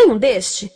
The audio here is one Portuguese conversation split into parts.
Tem um deste?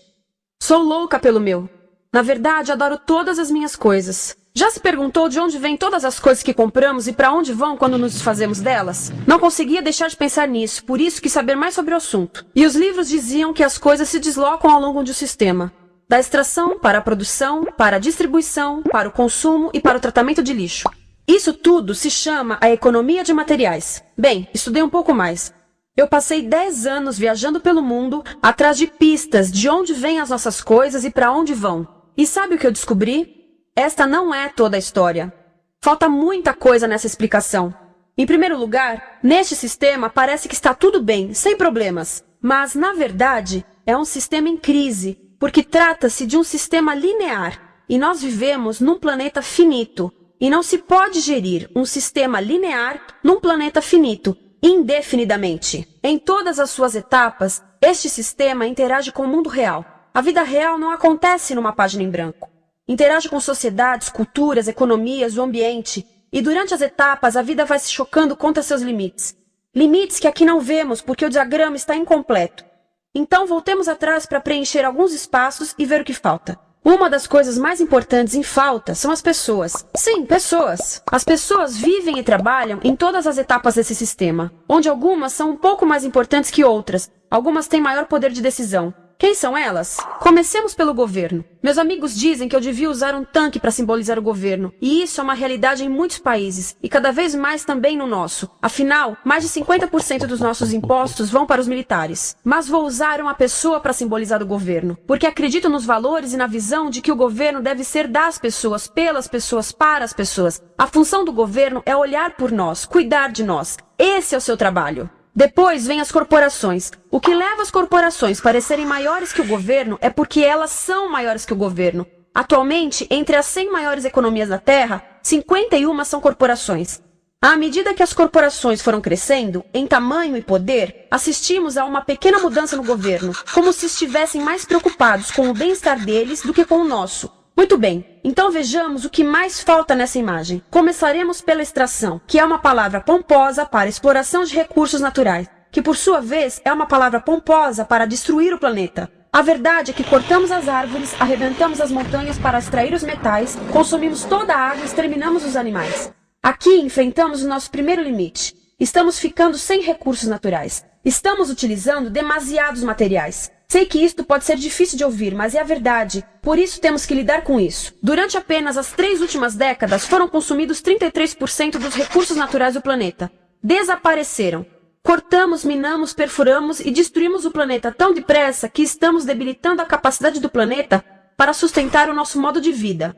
Sou louca pelo meu. Na verdade, adoro todas as minhas coisas. Já se perguntou de onde vêm todas as coisas que compramos e para onde vão quando nos desfazemos delas? Não conseguia deixar de pensar nisso, por isso quis saber mais sobre o assunto. E os livros diziam que as coisas se deslocam ao longo de um sistema. Da extração, para a produção, para a distribuição, para o consumo e para o tratamento de lixo. Isso tudo se chama a economia de materiais. Bem, estudei um pouco mais. Eu passei 10 anos viajando pelo mundo, atrás de pistas de onde vêm as nossas coisas e para onde vão. E sabe o que eu descobri? Esta não é toda a história. Falta muita coisa nessa explicação. Em primeiro lugar, neste sistema parece que está tudo bem, sem problemas. Mas, na verdade, é um sistema em crise, porque trata-se de um sistema linear. E nós vivemos num planeta finito. E não se pode gerir um sistema linear num planeta finito, indefinidamente. Em todas as suas etapas, este sistema interage com o mundo real. A vida real não acontece numa página em branco. Interage com sociedades, culturas, economias, o ambiente. E durante as etapas, a vida vai se chocando contra seus limites. Limites que aqui não vemos porque o diagrama está incompleto. Então voltemos atrás para preencher alguns espaços e ver o que falta. Uma das coisas mais importantes em falta são as pessoas. Sim, pessoas. As pessoas vivem e trabalham em todas as etapas desse sistema, onde algumas são um pouco mais importantes que outras. Algumas têm maior poder de decisão. Quem são elas? Comecemos pelo governo. Meus amigos dizem que eu devia usar um tanque para simbolizar o governo. E isso é uma realidade em muitos países, e cada vez mais também no nosso. Afinal, mais de 50% dos nossos impostos vão para os militares. Mas vou usar uma pessoa para simbolizar o governo, porque acredito nos valores e na visão de que o governo deve ser das pessoas, pelas pessoas, para as pessoas. A função do governo é olhar por nós, cuidar de nós. Esse é o seu trabalho. Depois vem as corporações. O que leva as corporações a parecerem maiores que o governo é porque elas são maiores que o governo. Atualmente, entre as 100 maiores economias da Terra, 51 são corporações. À medida que as corporações foram crescendo, em tamanho e poder, assistimos a uma pequena mudança no governo, como se estivessem mais preocupados com o bem-estar deles do que com o nosso. Muito bem, então vejamos o que mais falta nessa imagem. Começaremos pela extração, que é uma palavra pomposa para exploração de recursos naturais, que por sua vez é uma palavra pomposa para destruir o planeta. A verdade é que cortamos as árvores, arrebentamos as montanhas para extrair os metais, consumimos toda a água e exterminamos os animais. Aqui enfrentamos o nosso primeiro limite. Estamos ficando sem recursos naturais. Estamos utilizando demasiados materiais. Sei que isto pode ser difícil de ouvir, mas é a verdade. Por isso temos que lidar com isso. Durante apenas as 3 últimas décadas, foram consumidos 33% dos recursos naturais do planeta. Desapareceram. Cortamos, minamos, perfuramos e destruímos o planeta tão depressa que estamos debilitando a capacidade do planeta para sustentar o nosso modo de vida.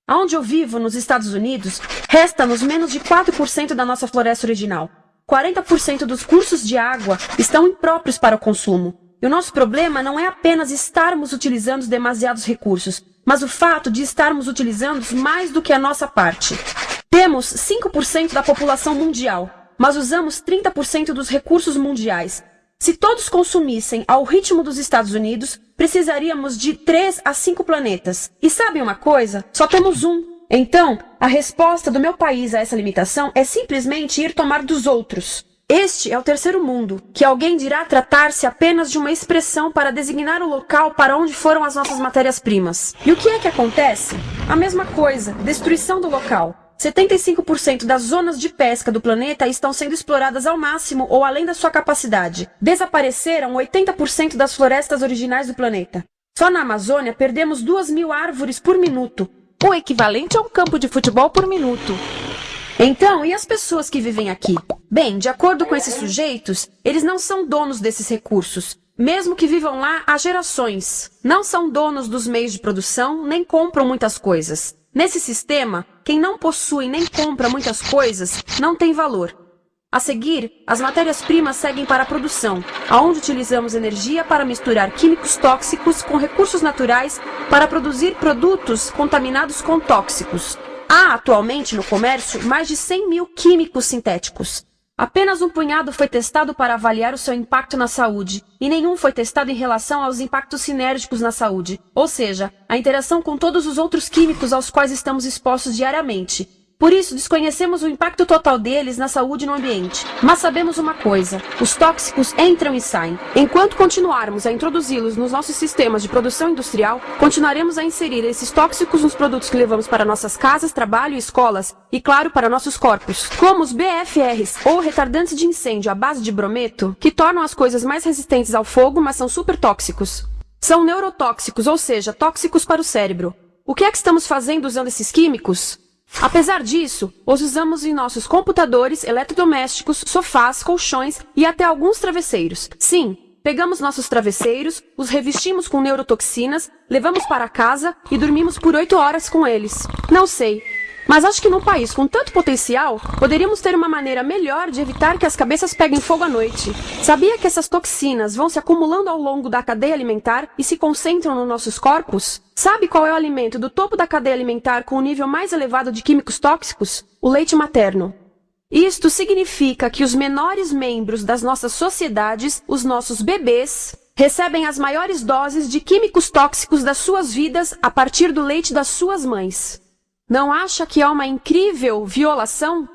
Aonde eu vivo, nos Estados Unidos, resta-nos menos de 4% da nossa floresta original. 40% dos cursos de água estão impróprios para o consumo. E o nosso problema não é apenas estarmos utilizando demasiados recursos, mas o fato de estarmos utilizando mais do que a nossa parte. Temos 5% da população mundial, mas usamos 30% dos recursos mundiais. Se todos consumissem ao ritmo dos Estados Unidos, precisaríamos de 3 a 5 planetas. E sabem uma coisa? Só temos um. Então, a resposta do meu país a essa limitação é simplesmente ir tomar dos outros. Este é o terceiro mundo, que alguém dirá tratar-se apenas de uma expressão para designar o local para onde foram as nossas matérias-primas. E o que é que acontece? A mesma coisa, destruição do local. 75% das zonas de pesca do planeta estão sendo exploradas ao máximo ou além da sua capacidade. Desapareceram 80% das florestas originais do planeta. Só na Amazônia perdemos 2.000 árvores por minuto, o equivalente a um campo de futebol por minuto. Então, e as pessoas que vivem aqui? Bem, de acordo com esses sujeitos, eles não são donos desses recursos, mesmo que vivam lá há gerações. Não são donos dos meios de produção, nem compram muitas coisas. Nesse sistema, quem não possui nem compra muitas coisas não tem valor. A seguir, as matérias-primas seguem para a produção, aonde utilizamos energia para misturar químicos tóxicos com recursos naturais para produzir produtos contaminados com tóxicos. Há atualmente no comércio mais de 100.000 químicos sintéticos. Apenas um punhado foi testado para avaliar o seu impacto na saúde, e nenhum foi testado em relação aos impactos sinérgicos na saúde, ou seja, a interação com todos os outros químicos aos quais estamos expostos diariamente. Por isso, desconhecemos o impacto total deles na saúde e no ambiente. Mas sabemos uma coisa: os tóxicos entram e saem. Enquanto continuarmos a introduzi-los nos nossos sistemas de produção industrial, continuaremos a inserir esses tóxicos nos produtos que levamos para nossas casas, trabalho e escolas, e claro, para nossos corpos. Como os BFRs, ou retardantes de incêndio à base de brometo, que tornam as coisas mais resistentes ao fogo, mas são super tóxicos. São neurotóxicos, ou seja, tóxicos para o cérebro. O que é que estamos fazendo usando esses químicos? Apesar disso, os usamos em nossos computadores, eletrodomésticos, sofás, colchões e até alguns travesseiros. Sim, pegamos nossos travesseiros, os revestimos com neurotoxinas, levamos para casa e dormimos por 8 horas com eles. Não sei, mas acho que num país com tanto potencial, poderíamos ter uma maneira melhor de evitar que as cabeças peguem fogo à noite. Sabia que essas toxinas vão se acumulando ao longo da cadeia alimentar e se concentram nos nossos corpos? Sabe qual é o alimento do topo da cadeia alimentar com o nível mais elevado de químicos tóxicos? O leite materno. Isto significa que os menores membros das nossas sociedades, os nossos bebês, recebem as maiores doses de químicos tóxicos das suas vidas a partir do leite das suas mães. Não acha que é uma incrível violação?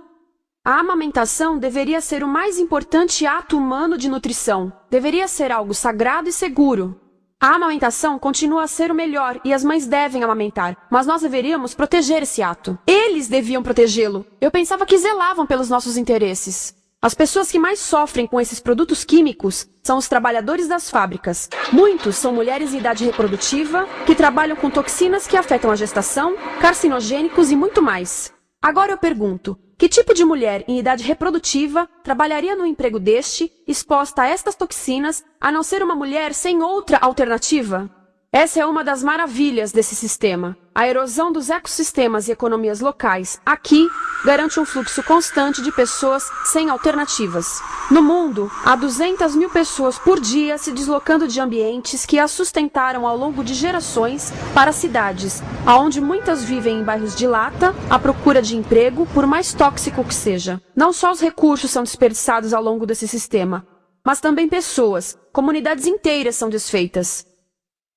A amamentação deveria ser o mais importante ato humano de nutrição. Deveria ser algo sagrado e seguro. A amamentação continua a ser o melhor e as mães devem amamentar, mas nós deveríamos proteger esse ato. Eles deviam protegê-lo. Eu pensava que zelavam pelos nossos interesses. As pessoas que mais sofrem com esses produtos químicos são os trabalhadores das fábricas. Muitos são mulheres em idade reprodutiva, que trabalham com toxinas que afetam a gestação, carcinogênicos e muito mais. Agora eu pergunto, que tipo de mulher em idade reprodutiva trabalharia no emprego deste, exposta a estas toxinas, a não ser uma mulher sem outra alternativa? Essa é uma das maravilhas desse sistema. A erosão dos ecossistemas e economias locais, aqui, garante um fluxo constante de pessoas sem alternativas. No mundo, há 200 mil pessoas por dia se deslocando de ambientes que as sustentaram ao longo de gerações para cidades, onde muitas vivem em bairros de lata, à procura de emprego, por mais tóxico que seja. Não só os recursos são desperdiçados ao longo desse sistema, mas também pessoas, comunidades inteiras são desfeitas.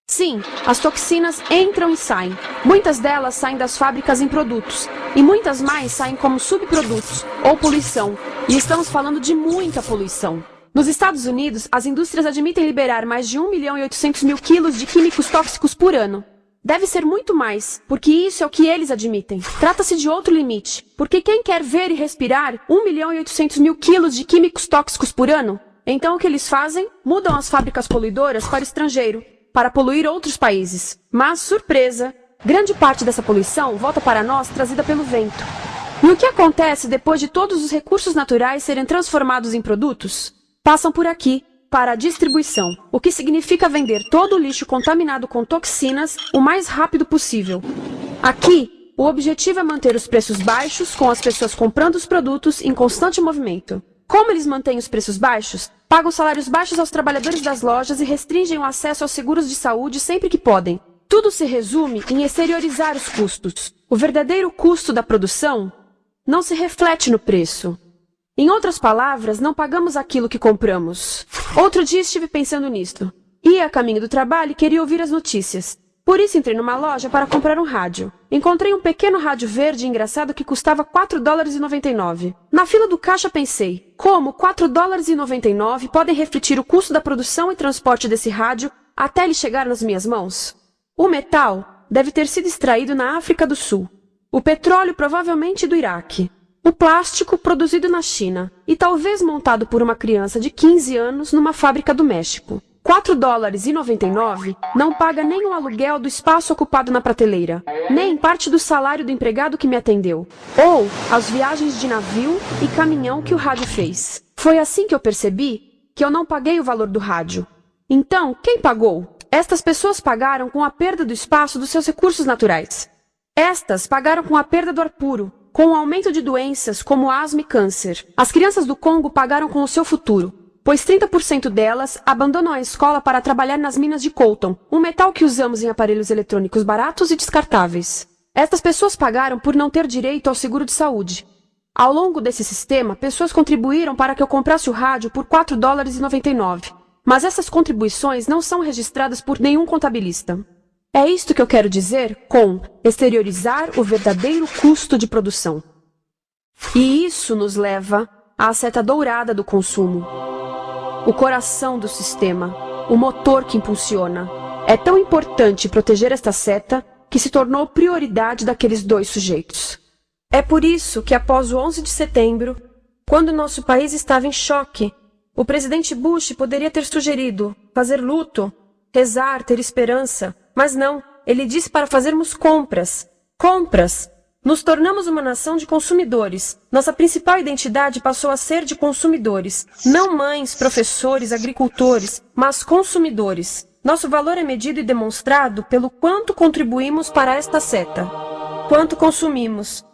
Sim, as toxinas entram e saem. Muitas delas saem das fábricas em produtos, e muitas mais saem como subprodutos, ou poluição. E estamos falando de muita poluição. Nos Estados Unidos, as indústrias admitem liberar mais de 1.800.000 quilos de químicos tóxicos por ano. Deve ser muito mais, porque isso é o que eles admitem. Trata-se de outro limite, porque quem quer ver e respirar 1.800.000 quilos de químicos tóxicos por ano? Então o que eles fazem? Mudam as fábricas poluidoras para o estrangeiro, para poluir outros países. Mas, surpresa, grande parte dessa poluição volta para nós trazida pelo vento. E o que acontece depois de todos os recursos naturais serem transformados em produtos? Passam por aqui, para a distribuição, o que significa vender todo o lixo contaminado com toxinas o mais rápido possível. Aqui, o objetivo é manter os preços baixos, com as pessoas comprando os produtos em constante movimento. Como eles mantêm os preços baixos? Pagam salários baixos aos trabalhadores das lojas e restringem o acesso aos seguros de saúde sempre que podem. Tudo se resume em exteriorizar os custos. O verdadeiro custo da produção não se reflete no preço. Em outras palavras, não pagamos aquilo que compramos. Outro dia estive pensando nisto. Ia a caminho do trabalho e queria ouvir as notícias. Por isso entrei numa loja para comprar um rádio. Encontrei um pequeno rádio verde engraçado que custava $4,99. Na fila do caixa pensei, como $4,99 podem refletir o custo da produção e transporte desse rádio até ele chegar nas minhas mãos? O metal deve ter sido extraído na África do Sul. O petróleo provavelmente do Iraque. O plástico produzido na China e talvez montado por uma criança de 15 anos numa fábrica do México. $4,99 não paga nem o aluguel do espaço ocupado na prateleira, nem parte do salário do empregado que me atendeu, ou as viagens de navio e caminhão que o rádio fez. Foi assim que eu percebi que eu não paguei o valor do rádio. Então, quem pagou? Estas pessoas pagaram com a perda do espaço dos seus recursos naturais. Estas pagaram com a perda do ar puro, com o aumento de doenças como asma e câncer. As crianças do Congo pagaram com o seu futuro, pois 30% delas abandonam a escola para trabalhar nas minas de coltan, um metal que usamos em aparelhos eletrônicos baratos e descartáveis. Estas pessoas pagaram por não ter direito ao seguro de saúde. Ao longo desse sistema, pessoas contribuíram para que eu comprasse o rádio por $4,99. Mas essas contribuições não são registradas por nenhum contabilista. É isto que eu quero dizer com exteriorizar o verdadeiro custo de produção. E isso nos leva à seta dourada do consumo. O coração do sistema, o motor que impulsiona. É tão importante proteger esta seta que se tornou prioridade daqueles dois sujeitos. É por isso que após o 11 de setembro, quando nosso país estava em choque, o presidente Bush poderia ter sugerido fazer luto, rezar, ter esperança, mas não, ele disse para fazermos compras. Compras! Nos tornamos uma nação de consumidores. Nossa principal identidade passou a ser de consumidores. Não mães, professores, agricultores, mas consumidores. Nosso valor é medido e demonstrado pelo quanto contribuímos para esta seta. Quanto consumimos.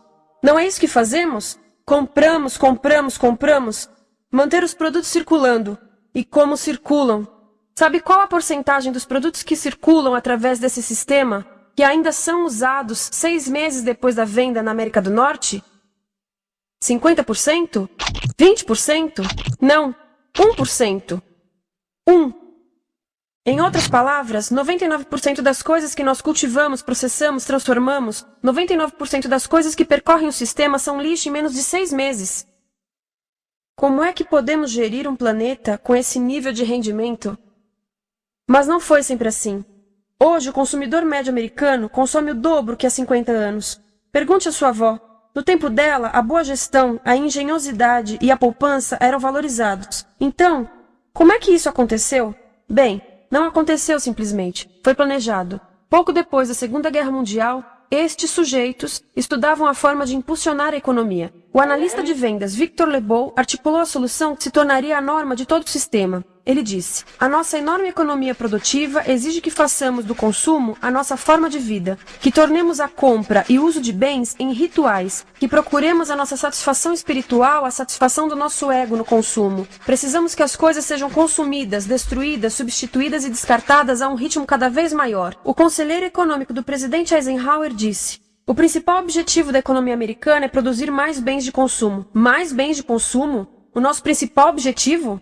Não é isso que fazemos? Compramos, compramos, compramos. Manter os produtos circulando. E como circulam? Sabe qual a porcentagem dos produtos que circulam através desse sistema, que ainda são usados 6 meses depois da venda na América do Norte? 50%? 20%? Não, 1%. 1. Em outras palavras, 99% das coisas que nós cultivamos, processamos, transformamos, 99% das coisas que percorrem o sistema são lixo em menos de 6 meses. Como é que podemos gerir um planeta com esse nível de rendimento? Mas não foi sempre assim. Hoje, o consumidor médio americano consome o dobro que há 50 anos. Pergunte à sua avó. No tempo dela, a boa gestão, a engenhosidade e a poupança eram valorizados. Então, como é que isso aconteceu? Bem, não aconteceu simplesmente. Foi planejado. Pouco depois da Segunda Guerra Mundial, estes sujeitos estudavam a forma de impulsionar a economia. O analista de vendas Victor Lebow articulou a solução que se tornaria a norma de todo o sistema. Ele disse: a nossa enorme economia produtiva exige que façamos do consumo a nossa forma de vida, que tornemos a compra e o uso de bens em rituais, que procuremos a nossa satisfação espiritual, a satisfação do nosso ego no consumo. Precisamos que as coisas sejam consumidas, destruídas, substituídas e descartadas a um ritmo cada vez maior. O conselheiro econômico do presidente Eisenhower disse: o principal objetivo da economia americana é produzir mais bens de consumo. Mais bens de consumo? O nosso principal objetivo?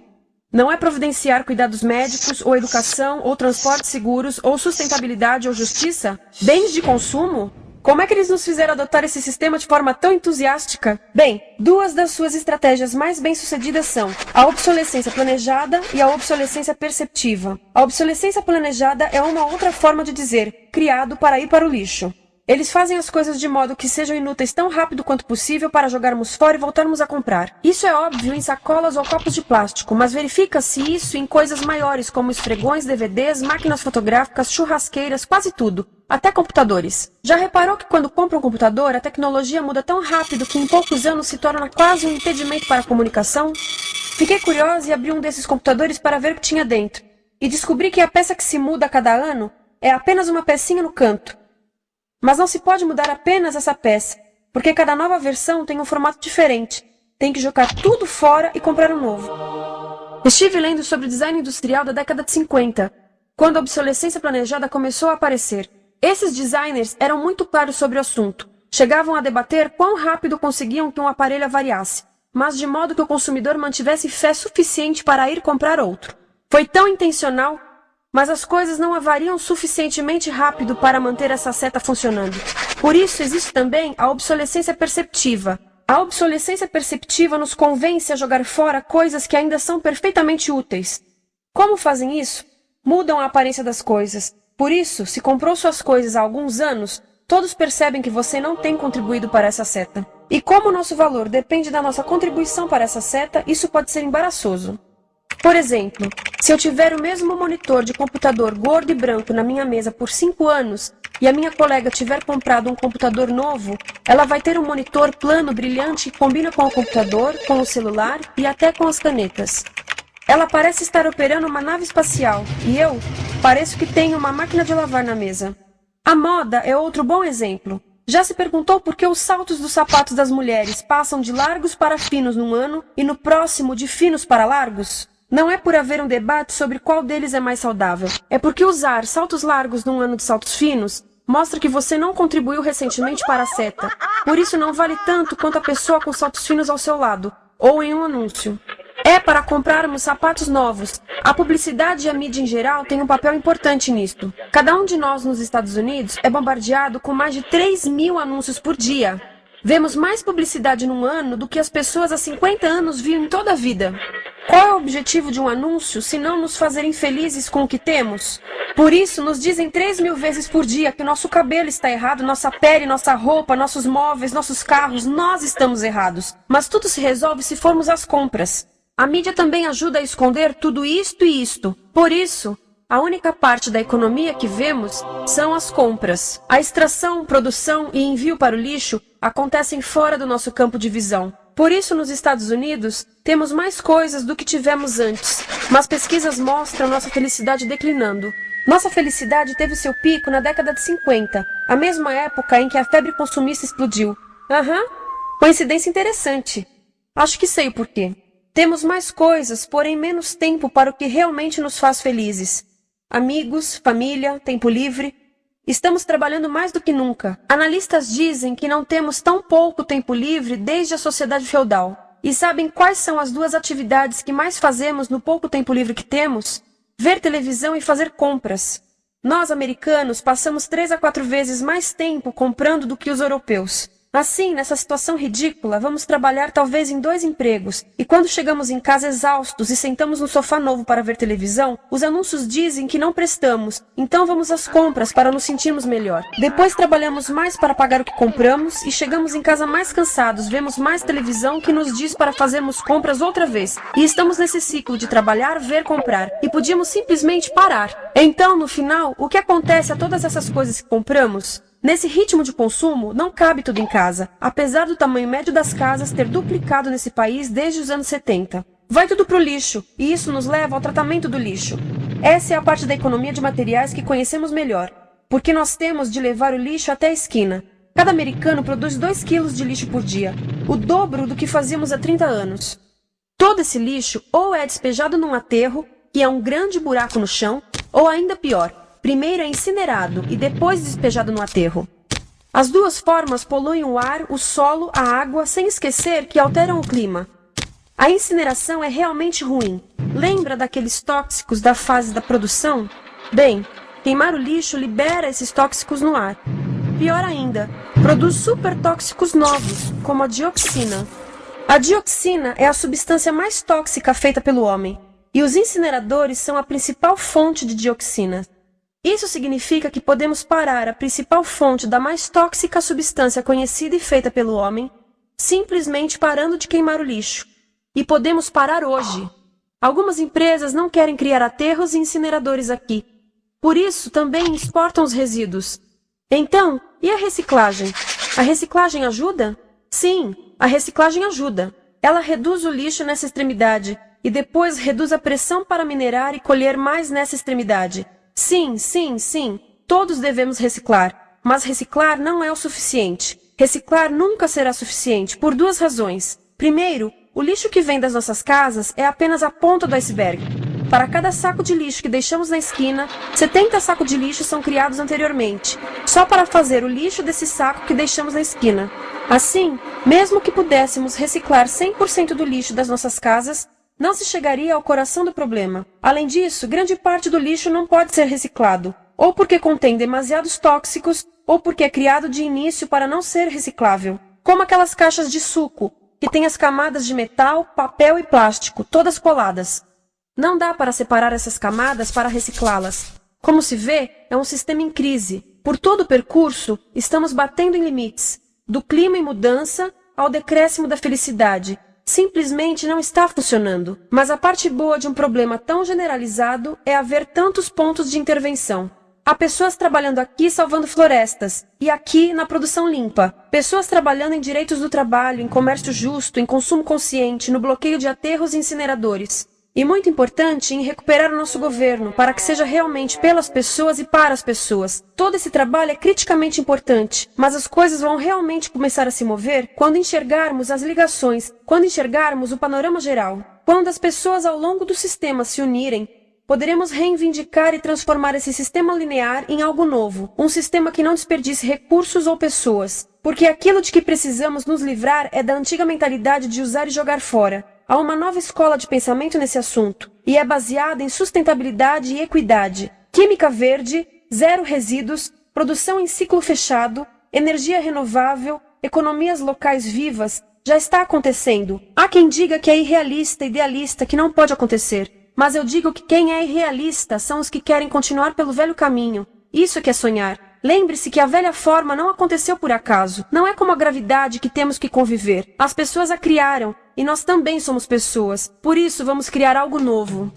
Não é providenciar cuidados médicos, ou educação, ou transportes seguros, ou sustentabilidade, ou justiça? Bens de consumo? Como é que eles nos fizeram adotar esse sistema de forma tão entusiástica? Bem, 2 das suas estratégias mais bem-sucedidas são a obsolescência planejada e a obsolescência perceptiva. A obsolescência planejada é uma outra forma de dizer criado para ir para o lixo. Eles fazem as coisas de modo que sejam inúteis tão rápido quanto possível para jogarmos fora e voltarmos a comprar. Isso é óbvio em sacolas ou copos de plástico, mas verifica-se isso em coisas maiores como esfregões, DVDs, máquinas fotográficas, churrasqueiras, quase tudo, até computadores. Já reparou que quando compra um computador, a tecnologia muda tão rápido que em poucos anos se torna quase um impedimento para a comunicação? Fiquei curiosa e abri um desses computadores para ver o que tinha dentro, e descobri que a peça que se muda a cada ano é apenas uma pecinha no canto. Mas não se pode mudar apenas essa peça, porque cada nova versão tem um formato diferente. Tem que jogar tudo fora e comprar um novo. Estive lendo sobre o design industrial da década de 50, quando a obsolescência planejada começou a aparecer. Esses designers eram muito claros sobre o assunto. Chegavam a debater quão rápido conseguiam que um aparelho avariasse, mas de modo que o consumidor mantivesse fé suficiente para ir comprar outro. Foi tão intencional, mas as coisas não avariam suficientemente rápido para manter essa seta funcionando. Por isso existe também a obsolescência perceptiva. A obsolescência perceptiva nos convence a jogar fora coisas que ainda são perfeitamente úteis. Como fazem isso? Mudam a aparência das coisas. Por isso, se comprou suas coisas há alguns anos, todos percebem que você não tem contribuído para essa seta. E como o nosso valor depende da nossa contribuição para essa seta, isso pode ser embaraçoso. Por exemplo, se eu tiver o mesmo monitor de computador gordo e branco na minha mesa por 5 anos e a minha colega tiver comprado um computador novo, ela vai ter um monitor plano brilhante que combina com o computador, com o celular e até com as canetas. Ela parece estar operando uma nave espacial e eu pareço que tenho uma máquina de lavar na mesa. A moda é outro bom exemplo. Já se perguntou por que os saltos dos sapatos das mulheres passam de largos para finos num ano e no próximo de finos para largos? Não é por haver um debate sobre qual deles é mais saudável. É porque usar saltos largos num ano de saltos finos mostra que você não contribuiu recentemente para a seta. Por isso não vale tanto quanto a pessoa com saltos finos ao seu lado, ou em um anúncio. É para comprarmos sapatos novos. A publicidade e a mídia em geral têm um papel importante nisto. Cada um de nós nos Estados Unidos é bombardeado com mais de 3.000 anúncios por dia. Vemos mais publicidade num ano do que as pessoas há 50 anos viam em toda a vida. Qual é o objetivo de um anúncio se não nos fazer infelizes com o que temos? Por isso, nos dizem 3.000 vezes por dia que nosso cabelo está errado, nossa pele, nossa roupa, nossos móveis, nossos carros, nós estamos errados. Mas tudo se resolve se formos às compras. A mídia também ajuda a esconder tudo isto e isto. Por isso, a única parte da economia que vemos são as compras. A extração, produção e envio para o lixo acontecem fora do nosso campo de visão. Por isso, nos Estados Unidos, temos mais coisas do que tivemos antes, mas pesquisas mostram nossa felicidade declinando. Nossa felicidade teve seu pico na década de 50, a mesma época em que a febre consumista explodiu. Coincidência interessante. Acho que sei o porquê. Temos mais coisas, porém menos tempo para o que realmente nos faz felizes. Amigos, família, tempo livre. Estamos trabalhando mais do que nunca. Analistas dizem que não temos tão pouco tempo livre desde a sociedade feudal. E sabem quais são as duas atividades que mais fazemos no pouco tempo livre que temos? Ver televisão e fazer compras. Nós, americanos, passamos 3 a 4 vezes mais tempo comprando do que os europeus. Assim, nessa situação ridícula, vamos trabalhar talvez em 2 empregos, e quando chegamos em casa exaustos e sentamos no sofá novo para ver televisão, os anúncios dizem que não prestamos, então vamos às compras para nos sentirmos melhor. Depois trabalhamos mais para pagar o que compramos, e chegamos em casa mais cansados, vemos mais televisão que nos diz para fazermos compras outra vez, e estamos nesse ciclo de trabalhar, ver, comprar, e podíamos simplesmente parar. Então, no final, o que acontece a todas essas coisas que compramos? Nesse ritmo de consumo, não cabe tudo em casa, apesar do tamanho médio das casas ter duplicado nesse país desde os anos 70. Vai tudo pro lixo, e isso nos leva ao tratamento do lixo. Essa é a parte da economia de materiais que conhecemos melhor, porque nós temos de levar o lixo até a esquina. Cada americano produz 2 quilos de lixo por dia, o dobro do que fazíamos há 30 anos. Todo esse lixo ou é despejado num aterro, que é um grande buraco no chão, ou ainda pior, primeiro é incinerado e depois despejado no aterro. As duas formas poluem o ar, o solo, a água, sem esquecer que alteram o clima. A incineração é realmente ruim. Lembra daqueles tóxicos da fase da produção? Bem, queimar o lixo libera esses tóxicos no ar. Pior ainda, produz supertóxicos novos, como a dioxina. A dioxina é a substância mais tóxica feita pelo homem, e os incineradores são a principal fonte de dioxina. Isso significa que podemos parar a principal fonte da mais tóxica substância conhecida e feita pelo homem, simplesmente parando de queimar o lixo. E podemos parar hoje. Algumas empresas não querem criar aterros e incineradores aqui. Por isso, também exportam os resíduos. Então, e a reciclagem? A reciclagem ajuda? Sim, a reciclagem ajuda. Ela reduz o lixo nessa extremidade e depois reduz a pressão para minerar e colher mais nessa extremidade. Sim, todos devemos reciclar, mas reciclar não é o suficiente. Reciclar nunca será suficiente, por 2 razões. Primeiro, o lixo que vem das nossas casas é apenas a ponta do iceberg. Para cada saco de lixo que deixamos na esquina, 70 sacos de lixo são criados anteriormente, só para fazer o lixo desse saco que deixamos na esquina. Assim, mesmo que pudéssemos reciclar 100% do lixo das nossas casas, não se chegaria ao coração do problema. Além disso, grande parte do lixo não pode ser reciclado, ou porque contém demasiados tóxicos, ou porque é criado de início para não ser reciclável. Como aquelas caixas de suco, que têm as camadas de metal, papel e plástico, todas coladas. Não dá para separar essas camadas para reciclá-las. Como se vê, é um sistema em crise. Por todo o percurso, estamos batendo em limites, do clima em mudança ao decréscimo da felicidade. Simplesmente não está funcionando. Mas a parte boa de um problema tão generalizado é haver tantos pontos de intervenção. Há pessoas trabalhando aqui salvando florestas, e aqui na produção limpa. Pessoas trabalhando em direitos do trabalho, em comércio justo, em consumo consciente, no bloqueio de aterros e incineradores. E muito importante, em recuperar o nosso governo, para que seja realmente pelas pessoas e para as pessoas. Todo esse trabalho é criticamente importante, mas as coisas vão realmente começar a se mover quando enxergarmos as ligações, quando enxergarmos o panorama geral. Quando as pessoas ao longo do sistema se unirem, poderemos reivindicar e transformar esse sistema linear em algo novo, um sistema que não desperdice recursos ou pessoas. Porque aquilo de que precisamos nos livrar é da antiga mentalidade de usar e jogar fora. Há uma nova escola de pensamento nesse assunto, e é baseada em sustentabilidade e equidade, química verde, 0 resíduos, produção em ciclo fechado, energia renovável, economias locais vivas, já está acontecendo. Há quem diga que é irrealista, idealista, que não pode acontecer. Mas eu digo que quem é irrealista são os que querem continuar pelo velho caminho. Isso é que é sonhar. Lembre-se que a velha forma não aconteceu por acaso. Não é como a gravidade que temos que conviver. As pessoas a criaram, e nós também somos pessoas. Por isso vamos criar algo novo.